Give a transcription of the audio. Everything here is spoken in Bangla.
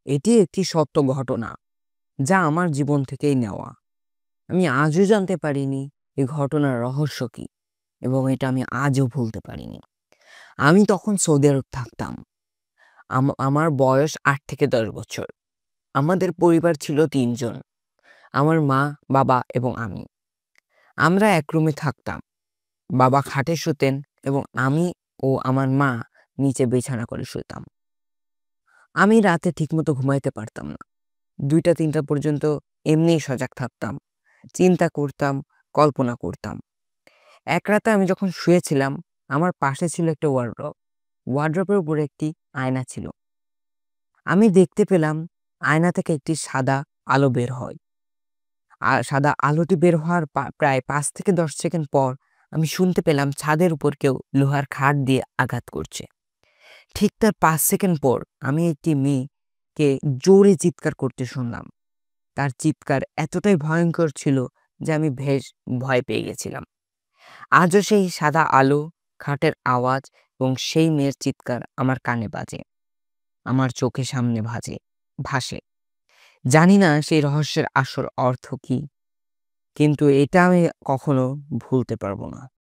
এটি একটি সত্য ঘটনা যা আমার জীবন থেকেই নেওয়া। আমি আজও জানতে পারিনি এই ঘটনার রহস্য কী এবং এটা আমি আজও ভুলতে পারিনি। আমি তখন সৌদি আরব থাকতাম। আমার বয়স ৮ থেকে ১০ বছর। আমাদের পরিবার ছিল ৩ জন। আমার মা, বাবা এবং আমি। আমরা এক রুমে থাকতাম। বাবা খাটে শুতেন এবং আমি ও আমার মা নিচে বিছানা করে শুতাম। আমি রাতে ঠিকমতো ঘুমাইতে পারতাম না। ২টা-৩টা পর্যন্ত এমনিই সজাগ থাকতাম। চিন্তা করতাম, কল্পনা করতাম। এক রাতে আমি যখন শুয়েছিলাম, আমার পাশে ছিল একটা ওয়ারড্রব। ওয়ারড্রবের উপরে একটি আয়না ছিল। আমি দেখতে পেলাম আয়না থেকে একটি সাদা আলো বের হয়। আর সাদা আলোটি বের হওয়ার প্রায় ৫ থেকে ১০ সেকেন্ড পর আমি শুনতে পেলাম ছাদের উপর কেউ লোহার খাট দিয়ে আঘাত করছে। ঠিক তার ৫ সেকেন্ড পর আমি একটি মেয়েকে জোরে চিৎকার করতে শুনলাম। তার চিৎকার এতটাই ভয়ংকর ছিল যে আমি বেশ ভয় পেয়ে গেছিলাম। আজও সেই সাদা আলো, খাটের আওয়াজ এবং সেই মেয়ের চিৎকার আমার কানে বাজে। আমার চোখের সামনে ভাসে। জানি না সেই রহস্যের আসল অর্থ কী, কিন্তু এটা আমি কখনো ভুলতে পারবো না।